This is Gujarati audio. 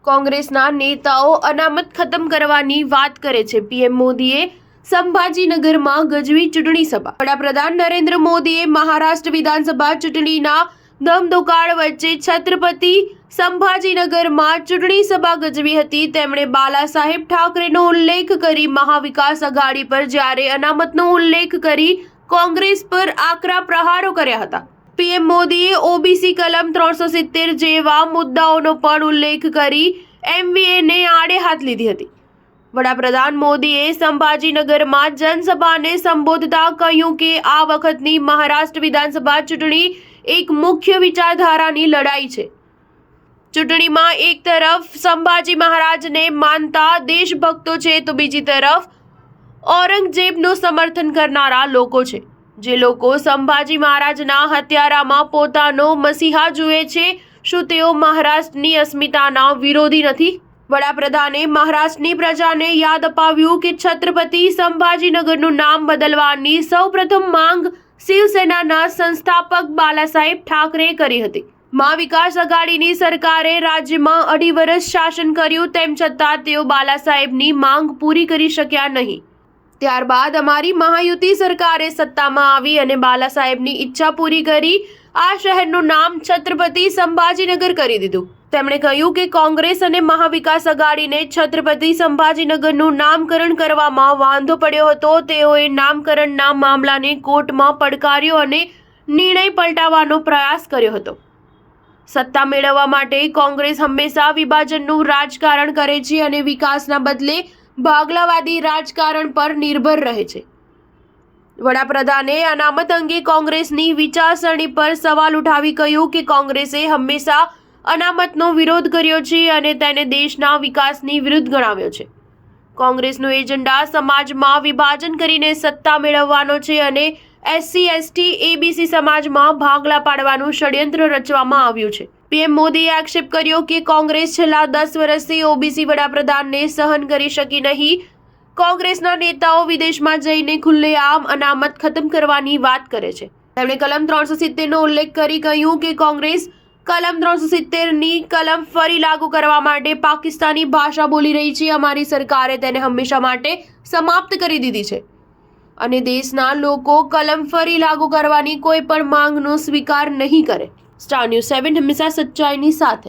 કોંગ્રેસના નેતાઓ અનામત ખતમ કરવાની વાત કરે છે. પીએમ મોદીએ સંભાજીનગરમાં ગજવી ચૂંટણી સભા. વડાપ્રધાન નરેન્દ્ર મોદીએ મહારાષ્ટ્ર વિધાનસભા ચૂંટણીના ધમધોકાળ વચ્ચે છત્રપતિ સંભાજીનગરમાં ચૂંટણી સભા ગજવી હતી. તેમણે બાલા સાહેબ ઠાકરેનો ઉલ્લેખ કરી મહાવિકાસ આઘાડી પર જ્યારે અનામતનો ઉલ્લેખ કરી કોંગ્રેસ પર આકરા પ્રહારો કર્યા હતા. પીએમ મોદીએ ઓબીસી કલમ 370 જેવા મુદ્દાઓનો પણ ઉલ્લેખ કરી એમવીએને આડે હાથ લીધી હતી. વડાપ્રધાન મોદીએ સંભાજીનગરમાં જનસભાને સંબોધતા કહ્યું કે આ વખતની મહારાષ્ટ્ર વિધાનસભા ચૂંટણી એક મુખ્ય વિચારધારાની લડાઈ છે. ચૂંટણીમાં એક તરફ સંભાજી મહારાજને માનતા દેશભક્તો છે તો બીજી તરફ ઔરંગઝેબનું સમર્થન કરનારા લોકો છે. જે લોકો સંભાજી મહારાજના હત્યારામાં પોતાનો મસીહા જુએ છે, શું તેઓ મહારાષ્ટ્રની અસ્મિતાના વિરોધી નથી? વડાપ્રધાને મહારાષ્ટ્રની પ્રજાને યાદ અપાવ્યું કે છત્રપતિ સંભાજીનગરનું નામ બદલવાની સૌપ્રથમ માંગ શિવસેનાના સંસ્થાપક બાલાસાહેબ ઠાકરેએ કરી હતી. મહાવિકાસ આઘાડીની સરકારે રાજ્યમાં 2.5 વર્ષ શાસન કર્યું, તેમ છતાં તેઓ બાલાસાહેબની માંગ પૂરી કરી શક્યા નહીં. ત્યારબાદ અમારી મહાયુતિ સરકારે સત્તામાં આવી અને બાલાસાહેબની ઈચ્છા પૂરી કરી આ શહેરનું નામ છત્રપતિ સંભાજીનગર કરી દીધું. તેમણે કહ્યું કે કોંગ્રેસ અને મહાવિકાસ આઘાડીને છત્રપતિ સંભાજીનગરનું નામકરણ કરવામાં વાંધો પડ્યો હતો. તેઓએ નામકરણના મામલાને કોર્ટમાં પડકાર્યો અને નિર્ણય પલટાવવાનો પ્રયાસ કર્યો હતો. સત્તા મેળવવા માટે કોંગ્રેસ હંમેશા વિભાજનનું રાજકારણ કરે છે અને વિકાસના બદલે ભાગલાવાદી રાજકારણ પર નિર્ભર રહે છે. વડાપ્રધાને અનામત અંગે કોંગ્રેસની વિચારસરણી પર સવાલ ઉઠાવી કહ્યું કે કોંગ્રેસે હંમેશા અનામતનો વિરોધ કર્યો છે અને તેને દેશના વિકાસની વિરુદ્ધ ગણાવ્યો છે. કોંગ્રેસનો એજન્ડા સમાજમાં વિભાજન કરીને સત્તા મેળવવાનો છે અને એસસી, એસટી, એબીસી સમાજમાં ભાગલા પાડવાનું ષડયંત્ર રચવામાં આવ્યું છે. પીએમ મોદીએ આક્ષેપ કર્યો કે કોંગ્રેસ છેલ્લા 10 વર્ષથી ઓબીસી વડાપ્રધાનને સહન કરી શકી નહીં. કોંગ્રેસના નેતાઓ વિદેશમાં જઈને ખુલ્લેઆમ અનામત ખતમ કરવાની વાત કરે છે. તેમણે કલમ 370નો ઉલ્લેખ કરી કહ્યું કે કોંગ્રેસ કલમ 370ની કલમ ફરી લાગુ કરવા માટે પાકિસ્તાની ભાષા બોલી રહી છે. અમારી સરકારે તેને હંમેશા માટે સમાપ્ત કરી દીધી છે અને દેશના લોકો કલમ ફરી લાગુ કરવાની કોઈ પણ માંગનો સ્વીકાર નહીં કરે. સ્ટાર ન્યૂઝ 7 હંમેશા સચ્ચાઈની સાથે.